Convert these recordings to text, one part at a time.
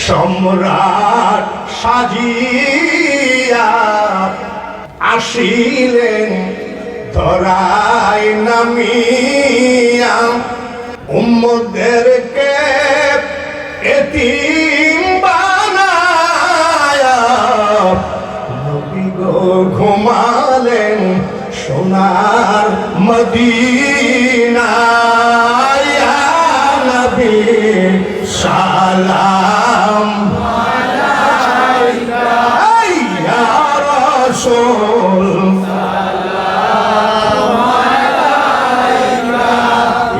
সম্রাট সাজিয়া আসিলেন ধরায় নামিয়া উম্মতদেরকে এতিম বানায়া নবী গো ঘুমালেন সোনার মদিনায় ইয়া নবী সালাম আলাইকা ইয়া রাসূল সালাম আলাইকা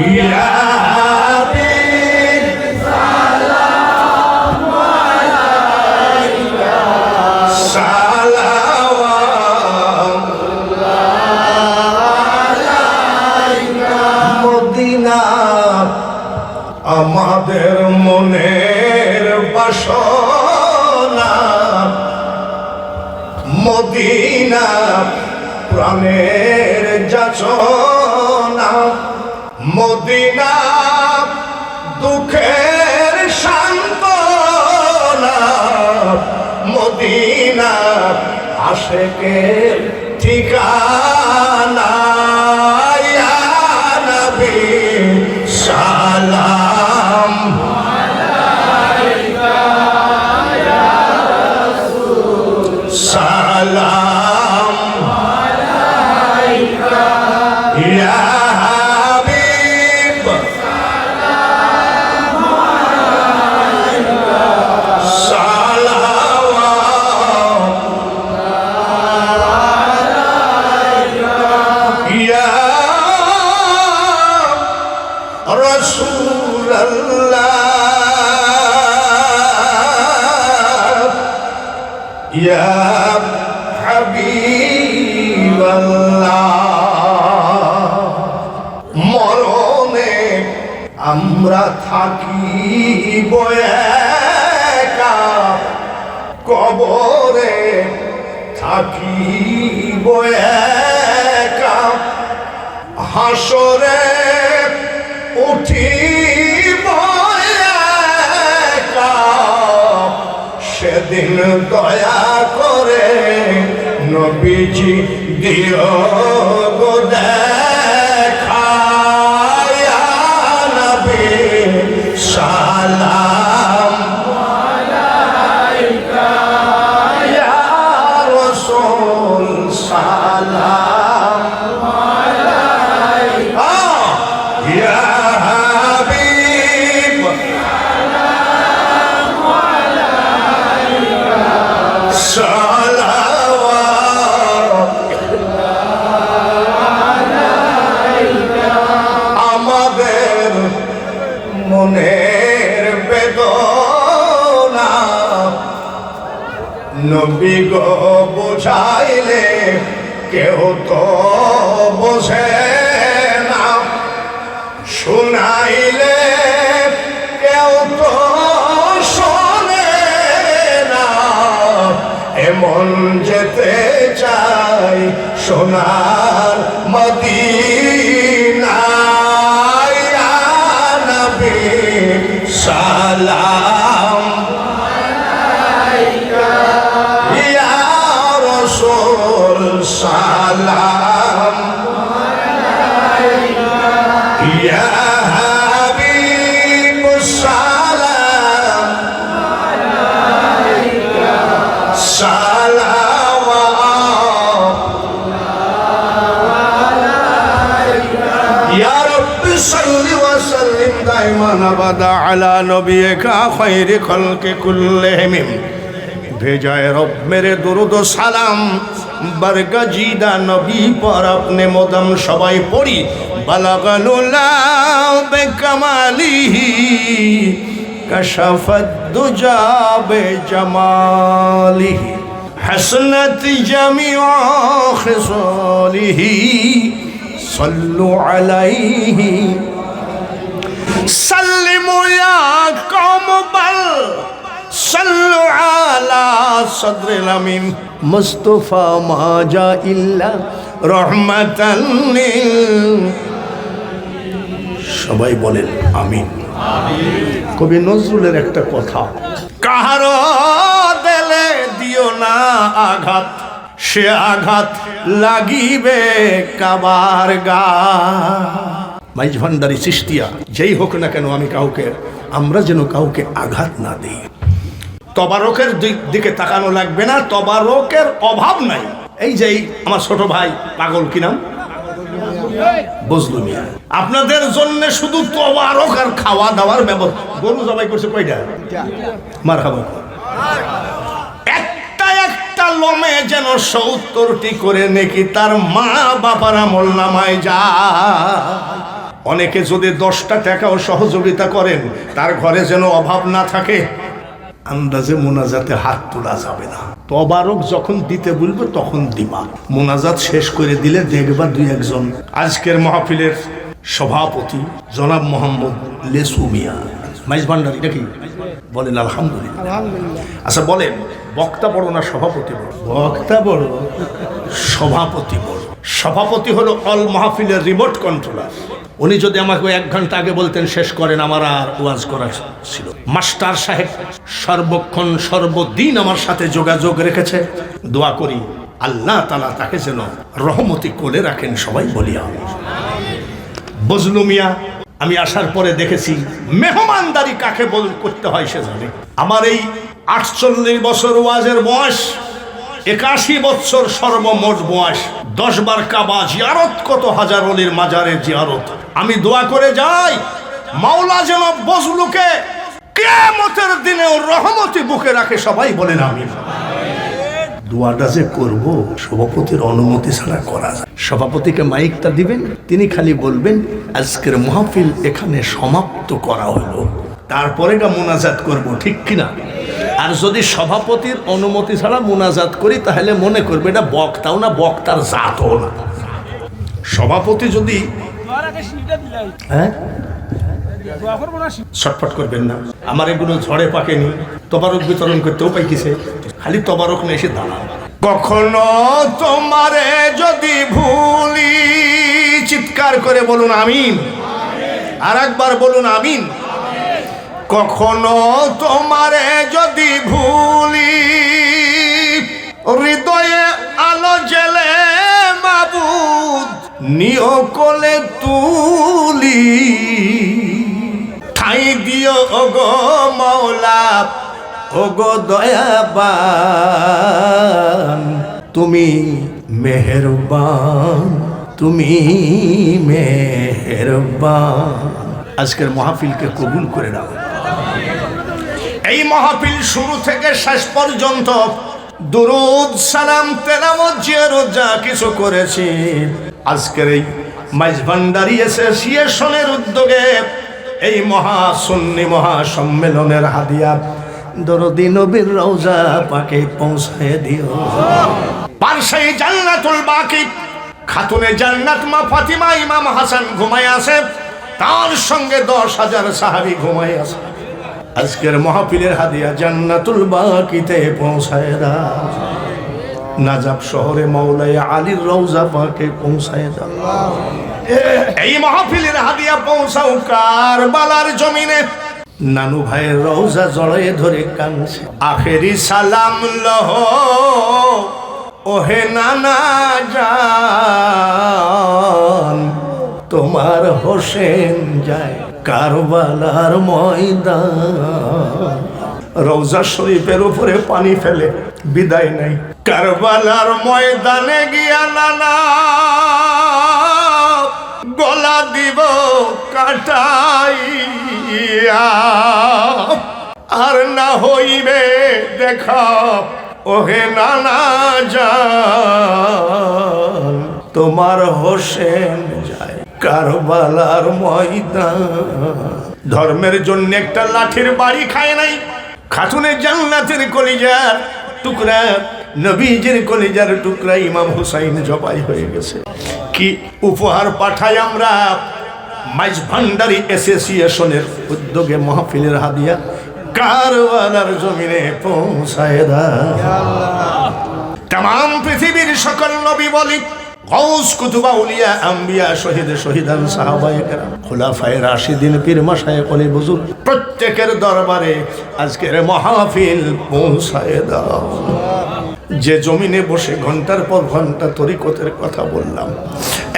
ইয়া আমাদের মনের বাসনা মদিনা প্রাণের যাচনা মদিনা দুঃখের সান্ত্বনা মদিনা আশিকের ঠিকানা ইয়া নবী সালাম আলাইকা ইয়া রাসূল সালাম আলাইকা ইয়া হাবিব সালাম আলাইকা সালাওয়াতুল্লাহ আলাইকা ইয়া رسول الله يا حبيب الله মরণে আমরা থাকিব একা কবরে থাকিব একা হাসরে উঠিব একা সেদিন দয়া করে নবীজি দিও গো দেখা ইয়া নবী সালাম আলাইকা ইয়া রাসূল সালাম আলাইকা ইয়া আমাদের মনের বেদনা নবী গো বুঝাইলে কেউ তো বোঝে না শুনাইলে কেউ তো শোনে না এমন যেতে চাই সোনার মদিনা ইয়া নবী সালাম আলাইকা ইয়া রাসূল সালাম আলাইকা ইয়া হাবিব সালাম আলাইকা يا رب صل وسلم دائما ابدا على نبيك خير خلق كلهم भेजाए रब मेरे दुरूद सालाम बरगजीदा नबी पर अपने मोदम सबाई पढ़ी बलगनुल्ला बेकमालिही कशफत दुजा बेजमालिही हसनत जमीअ खिसालिही सल्लु अलैहि सल्लिमु या कौम बल सल्लु अला सद्रिल अमीन मुस्तफा माजा इल्ला रहमतान लिल সবাই বলেন আমিন। কবি নজরুলের একটা কথা, আঘাত, সে আঘাত লাগিবে কাবার গা। মাইজ ভান্ডারী চিশতিয়া যেই হোক না কেন, আমরা যেন কাউকে আঘাত না দিই। তবারকের দিকে তাকানো লাগবে না, তবারকের অভাব নাই। এই যে আমার ছোট ভাই পাগল, কি নাম, বজলু মিয়া, আপনাদের জন্য শুধু তবারক আর খাওয়া দাওয়ার ব্যবস্থা। গরু জবাই করছে কয়টা? মারহাবা। একটা লোমে যেন ৭০টি করে নেকি তার মা বাবার আমল নামায় যায়। অনেকে যদি 10টা টাকাও সহযোগিতা করেন, তার ঘরে যেন অভাব না থাকে। আন্দাজে মোনাজাতে হাত তোলা যাবে না। তবারক যখন দিতে বলবো তখন দিবা। মোনাজাত শেষ করে দিলে দেখবা 2-1 আজকের মাহফিলের সভাপতি জনাব মোহাম্মদ লেসু মিয়া, মাইজ ভান্ডারী নাকি? বলেন আলহামদুলিল্লাহ। আচ্ছা বলেন, বক্তা বড় না সভাপতি বড়? বক্তা বড়, সভাপতি বড়। সভাপতি হলো অল মাহফিলের রিমোট কন্ট্রোলার। উনি যদি আমাকে 1 ঘন্টা আগে বলতেন শেষ করেন, আমার আর ওয়াজ করা ছিল। মাস্টার সাহেব সর্বক্ষণ সর্বদিন আমার সাথে যোগাযোগ রেখেছে। দোয়া করি আল্লাহ তাআলা তাকে যেন রহমতি কোলে রাখেন, সবাই বলি আমিন। বজলু মিয়া, আমি আসার পরে দেখেছি মেহমানদারি কাকে করতে হয় সে জানে। আমার এই 48 বছর ওয়াজের বয়স, 81 বছর সর্বমোট বয়স, 10 বার কাবা জিয়ারত, কত হাজার ওলির মাজারে জিয়ারত। আমি দোয়া করে যাই মাওলা যেন বজলুকে কিয়ামতের দিনেও রহমতি বুকে রাখে, সবাই বলেন আমিন। দোয়াটা যে করব সভাপতির অনুমতি ছাড়া করা যায়। সভাপতিকে মাইকটা দিবেন, তিনি খালি বলবেন আজকের মাহফিল এখানে সমাপ্ত করা হলো, তারপরে মোনাজাত করব, ঠিক কিনা? আর যদি সভাপতির অনুমতি ছাড়া মোনাজাত করি তাহলে মনে করবে এটা বক্তাও না, বক্তার জাতও না। সভাপতি যদি ছটফট করবেন না, আমার এগুলো ঝড়ে পাকেনি, তবারক বিতরণ করতেও পাইছে, খালি তবারক নিয়ে এসে দাঁড়ান। কখনো তোমারে যদি ভুলি, চিৎকার করে বলুন আমিন। আর একবার বলুন আমিন। কখনো তোমারে যদি ভুলি, হৃদয়ে আলো জেলে মাবুদ নিও কোলে তুলি, ঠাই দিও ওগো মাওলা ওগো দয়াবান, তুমি মেহেরবান, তুমি মেহেরবান। আজকের মাহফিলকে কবুল করে নাও। এই মাহফিল শুরু থেকে শেষ পর্যন্ত দুরূদ সালাম তেলাওয়াত জিয়ারত যা কিছু করেছি, আজকের এই মাইজ ভান্ডারী অ্যাসোসিয়েশনের উদ্যোগে এই মহাসুন্নি মহাসম্মেলনের হাদিয়া দরদি নবীর রওজা পাকে পৌঁছায় দিও। পারসাই জান্নাতুল বাকি খাতুনে জান্নাত মা ফাতিমা ইমাম হাসান ঘুমায় আছে, তার সঙ্গে 10,000 সাহাবী ঘুমায় আছে। আজকের মাহফিলের হাদিয়া জান্নাতুল বাকিতে পৌঁছায় দাও। নাজাব শহরে মাওলায়ে আলীর রওজা পাকে পৌঁছায় দাও। এই মাহফিলের হাদিয়া পৌঁছাও কারবালার জমিনে, নানু ভাইয়ের রওজা জড়ায়ে ধরে কাঁদছে। আখেরি সালাম লহ ওহে নানা জান, তোমার হোসেন যায় কারবালার ময়দান। রওজা শরীফের উপরে পানি ফেলে বিদায় নাই। কারবালার ময়দানে গিয়া নানা গলা দিব কাটাইয়া, আর না হইবে দেখা ওহে নানা জান, তোমার হোসেন যায় কারবালার ময়দান। ধর্মের জন্য একটা লাঠির বাড়ি খায় নাই, খাতুনে জান্নাতের কলিজার টুকরা, নবীজির কলিজার টুকরা ইমাম হুসাইন জবাই হয়ে গেছে। কি উপহার পাঠাই আমরা মাইজ ভান্ডারী অ্যাসোসিয়েশনের উদ্যোগে মাহফিলের হাদিয়া কারবালার জমিনে পৌঁছায় দাও। তাম পৃথিবীর সকল নবী বলি গাউস কুতুব আউলিয়া আম্বিয়া শহীদ শহীদান সাহাবায়ে কেরাম খুলাফায়ে রাশিদিন পীর মাশায়েখ ওলি বুজুর্গ প্রত্যেকের দরবারে আজকের মাহফিল পৌঁছায় দাও। যে জমিনে বসে ঘন্টার পর ঘন্টা তরিকতের কথা বললাম,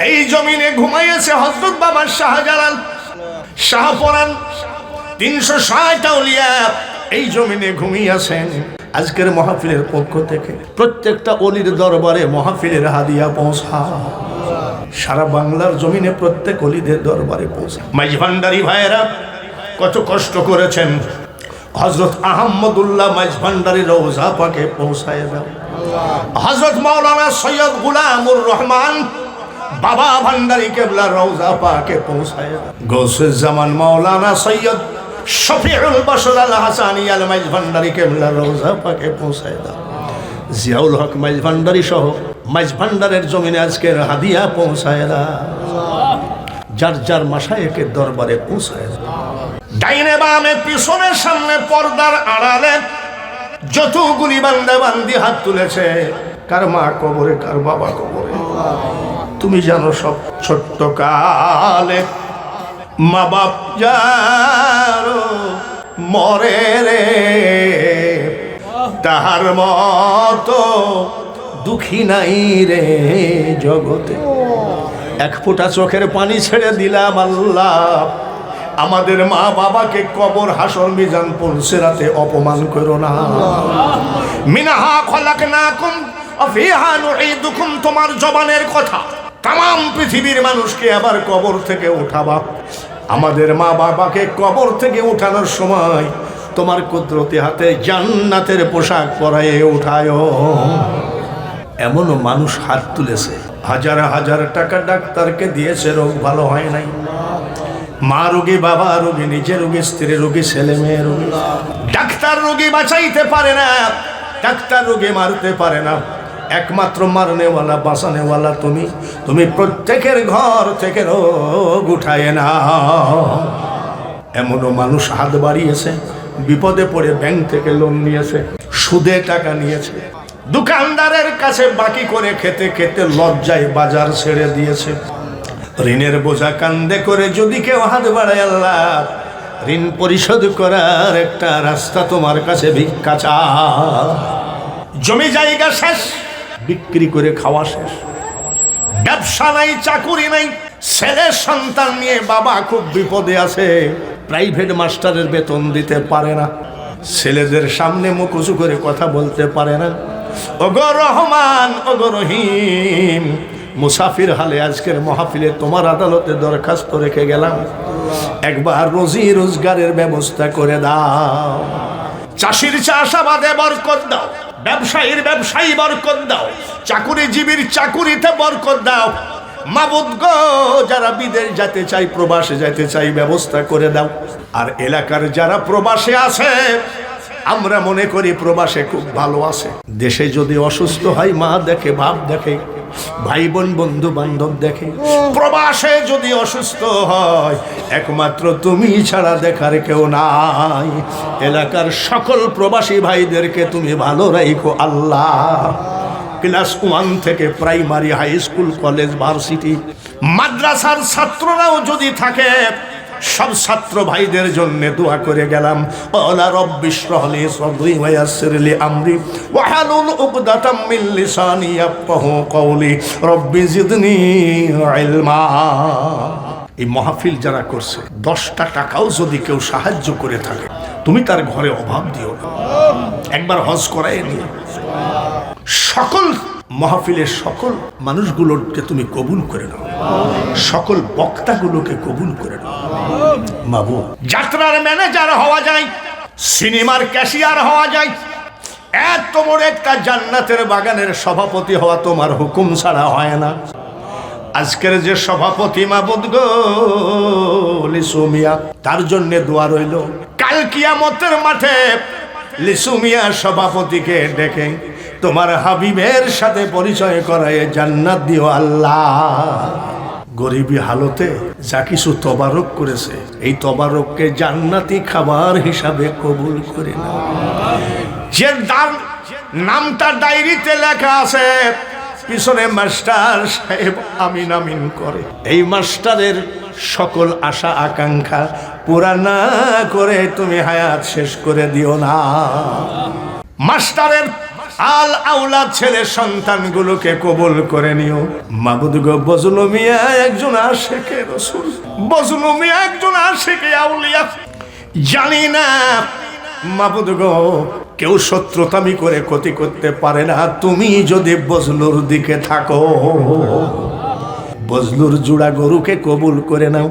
এই জমিনে ঘুমাইয়েছে হযরত বাবা শাহজালাল শাহপরান 360 আউলিয়া এই জমিনে ঘুমিয়েছেন। আজকের মাহফিলের পক্ষ থেকে প্রত্যেকটা অলির দরবারে মাহফিলের হাদিয়া পৌঁছা, সারা বাংলার জমিনে প্রত্যেক অলিদের দরবারে পৌঁছা। মাইজভান্ডারি ভাইয়েরা কত কষ্ট করেছেন, হযরত আহমদুল্লাহ মাইজভান্ডারি রওজা পাকে পৌঁছায় দাও। হযরত মাওলানা সৈয়দ গুলামুর রহমান বাবা ভান্ডারি কেবলা রওজা পাকে পৌঁছায় দাও। গৌসে জামান মাওলানা সৈয়দ শফিউল বশর আল হাসানি আল মাইজভান্ডারি কেবলা রওজা পাকে পৌঁছায় দাও। জিয়াউল হক মাইজভান্ডারি সহ মাইজভান্ডারের জমিনে আজকের হাদিয়া পৌঁছায় দাও। যার যার মাশায়েখের দরবারে পৌঁছায় দাও। ডাইনে বামে পিছনে সামনে পর্দার আড়ালে যতগুলি বান্দা বান্দি হাত তুলেছে, কার মা কবরে কার বাবা কবরে, তুমি জানো সব। ছোট্ট কালে মা বাপ যারো মরে রে, তাহার মতো দুঃখী নাই রে জগতে। এক ফোঁটা চোখের পানি ছেড়ে দিলাম আল্লাহ, আমাদের মা বাবাকে কবর হাসর মিজান পুলসিরাতে অপমান করো না। মিনহা খলাকনাকুম ওয়া ফিহা নুঈদুকুম, তোমার জবানের কথা তাম পৃথিবীর মানুষকে আবার কবর থেকে উঠাবা। আমাদের মা বাবাকে কবর থেকে উঠানোর সময় তোমার কুদরতি হাতে জান্নাতের পোশাক পরায়ে উঠায়। এমনও মানুষ হাত তুলেছে, হাজার হাজার টাকা ডাক্তারকে দিয়েছে, রোগ ভালো হয় নাই। মা রোগী, বাবা রোগী, নিজে রোগী, স্ত্রী রোগী, ছেলে মেয়ে রোগী। ডাক্তার রোগী বাঁচাইতে পারে না, ডাক্তার রোগী মারতে পারে না, একমাত্র মারনেওয়ালা বাঁচানেওয়ালা তুমি। তুমি প্রত্যেকের ঘর থেকে রোগ উঠায় না। এমনও মানুষ হাত বাড়িয়েছে, বিপদে পড়ে ব্যাংক থেকে লোন নিয়েছে, সুদে টাকা নিয়েছে, দোকানদারের কাছে বাকি করে খেতে খেতে লজ্জায় বাজার ছেড়ে দিয়েছে। ঋণের বোঝা কান্দে করে যদি কেউ হাত বাড়ায়, আল্লাহ ঋণ পরিশোধ করার একটা রাস্তা তোমার কাছে ভিক্ষা চায়। জমি জায়গা শেষ, বিক্রি করে খাওয়া শেষ, ব্যবসা নাই, চাকুরি নাই, ছেলে সন্তান নিয়ে বাবা খুব বিপদে আছে। প্রাইভেট মাস্টারের বেতন দিতে পারে না, ছেলেদের সামনে মুখ উঁচু করে কথা বলতে পারে না। ওগো রহমান, ওগো রহিম, মুসাফির হালে আজকের মাহফিলে তোমার আদালতে দরখাস্ত রেখে গেলাম, একবার রোজি রোজগারের ব্যবস্থা করে দাও। চাষির চাষাবাদে বরকত দাও, ব্যবসায়ীর ব্যবসায়ী বরকত দাও, চাকুরিজীবীর চাকুরিতে বরকত দাও। মাবুদ গো, যারা বিদেশ যেতে চাই, প্রবাসে যেতে চাই, ব্যবস্থা করে দাও। আর এলাকার যারা প্রবাসে আছে, আমরা মনে করি প্রবাসে খুব ভালো আছে। দেশে যদি অসুস্থ হয়, মা দেখে, বাপ দেখে, ভাই বোন বন্ধু বান্ধব দেখে। প্রবাসে যদি অসুস্থ হয়, একমাত্র তুমি ছাড়া দেখার কেউ নাই। এলাকার সকল প্রবাসী ভাইদেরকে তুমি ভালো রাখো আল্লাহ। ক্লাস 1 থেকে primary, high school, college, varsity, মাদ্রাসার ছাত্ররাও যদি থাকে, সব ছাত্র ভাইদের জন্য দোয়া করে গেলাম। ওয়ালা রব্বিশ রহলি সদরি ওয়া ইয়াসসিরলি আমরি ওয়াহলুল উকদাতাম মিন লিসানি ইয়াফকাহু কওলি রব্বি জিদনি ইলমা। এই মাহফিল যারা করছে, 10টা টাকাও যদি কেউ সাহায্য করে থাকে, তুমি তার ঘরে অভাব দিও না। একবার হজ করায় নিয়ে সকল মাহফিলের সকল মানুষগুলোকে তুমি কবুল করে নাও, সকল বক্তাগুলোকে কবুল করে নাও। মাবুদ, যাত্রার ম্যানেজার হওয়া যায়, সিনেমার ক্যাশিয়ার হওয়া যায়, এত বড় একটা জান্নাতের বাগানের সভাপতি হওয়া তোমার হুকুম ছাড়া হয় না। আজকের যে সভাপতি মাবুদ গো, লিসু মিয়া, তার জন্য দোয়া রইল। কাল কিয়ামতের মাঠে লিসু মিয়া সভাপতিকে ডেকে তোমার হাবিবের সাথে পরিচয় করায় জান্নাত দিও আল্লাহ। গরিবী হালতে যা কিছু তবারক করেছে, এই তবারককে জান্নাতি খাবার হিসাবে কবুল করে নাও। যে নামটা ডায়েরিতে লেখা আছে, পিছনে মাস্টার সাহেব আমিন আমিন করে। এই মাস্টারের সকল আশা আকাঙ্ক্ষা পুরা না করে তুমি হায়াত শেষ করে দিও না। মাস্টারের আল আওলাদ ছেলে সন্তানগুলোকে কবুল করে নিও। মাবুদ গো, বজলু মিয়া একজন আশিকে রাসূল, বজলু মিয়া একজন আশিকে আউলিয়া। জানি না মাবুদ গো, কেউ শত্রুতামি করে ক্ষতি করতে পারে না, তুমি যদি বজলুর দিকে থাকো। বজলুর জোড়া গরুকে কবুল করে নাও।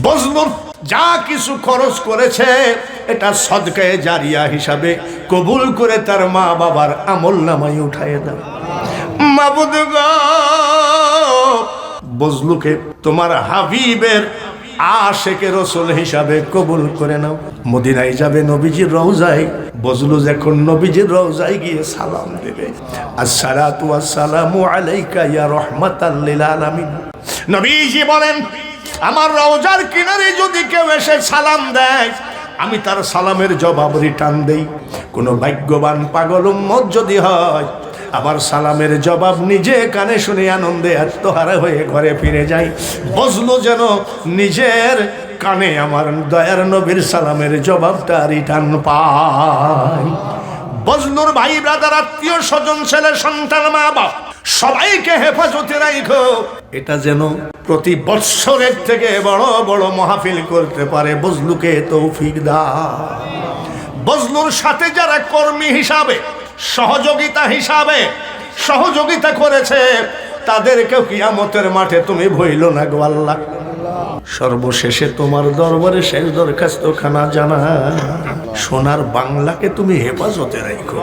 বজলুর যা কিছু খরচ করেছে এটা সদকায়ে জারিয়া হিসাবে কবুল করে তার মা বাবার আমলনামায় উঠায় দাও। মাবুদ গো, বজলুকে তোমার হাবিবের আশিকে রাসূল হিসাবে কবুল করে নাও। মদিনায় যাবে, নবীজির রওজায়। বজলু যখন নবীজির রওজায় গিয়ে সালাম দেবে, আসসালাতু ওয়াসসালামু আলাইকা ইয়া রাহমাতাল লিল আলামিন। নবীজি বলেন, আমার রওজার কিনারে যদি কেউ এসে সালাম দেয়, আমি তার সালামের জবাব রিটার্ন দেই। কোনো ভাগ্যবান পাগল উম্মত যদি হয়, আবার সালামের জবাব নিজে কানে শুনে আনন্দে আত্মহারা হয়ে ঘরে ফিরে যায়। বজলু যেন নিজের কানে আমার দয়ার নবীর সালামের জবাবটা রিটার্ন পায়। বজলুর ভাই ব্রাদার, আত্মীয় স্বজন, ছেলে সন্তান, মা বাপ সবাইকে হেফাজতে রাখো। এটা যেন প্রতি বৎসরের থেকে বড় বড় মাহফিল করতে পারে বজলুকে তৌফিক দাও। বজলুর সাথে যারা কর্মী হিসাবে, সহযোগিতা করেছে, তাদেরকেও কিয়ামতের মাঠে তুমি ভুইল না গো আল্লাহ। সর্বশেষে তোমার দরবারে শেষ দরখাস্ত খানা জানা, সোনার বাংলাকে তুমি হেফাজতে রাখো,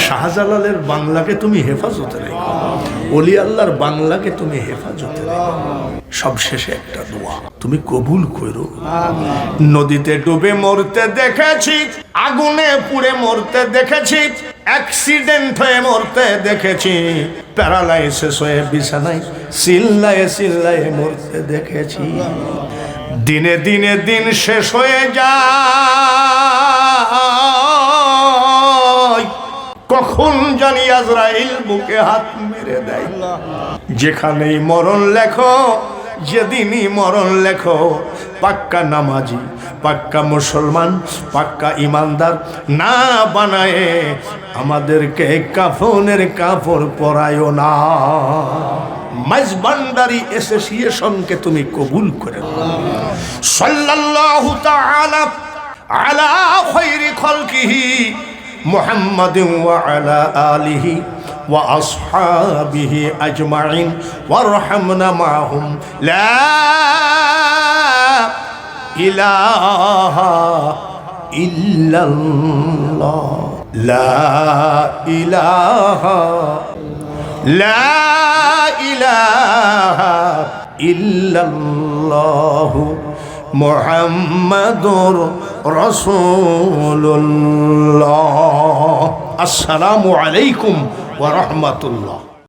শাহজালালের বাংলাকে তুমি হেফাজতে রাখো, ওলি আল্লাহর বাংলাকে তুমি হেফাজতে রাখো। সবশেষে একটা দোয়া তুমি কবুল করো। নদীতে ডুবে মরতে দেখেছি, আগুনে পুড়ে মরতে দেখেছি, অ্যাক্সিডেন্ট হয়ে মরতে দেখেছি, প্যারালাইসিস হয়ে বিছানায় চিল্লায়ে মরতে দেখেছি। দিনে দিনে দিন শেষ হয়ে যায়, কখন জানি আজরাইল বুকে হাত মেরে দেয়। যেখানেই মরণ লেখো, যেদিনই মরণ লেখো, পাক্কা নামাজি, পাক্কা মুসলমান, পাক্কা ইমানদার না বানায় আমাদেরকে কাফনের কাপড় পরায়ও না। মাইজভান্ডারি অ্যাসোসিয়েশনকে তুমি কবুল করে নাও। সাল্লাল্লাহু তাআলা আলা খায়রি খালকিহি মুহাম্মাদিন ওয়া আলা আলিহি ওয়া আসহাবিহি আজমাইন ওয়ারহামনা মাহুম। লা ইলাহা ইল্লাল্লাহ, লা ইলাহা ইল্লাল্লাহ মুহাম্মাদুর রাসূলুল্লাহ। আসসালামু আলাইকুম ওয়া রাহমাতুল্লাহ।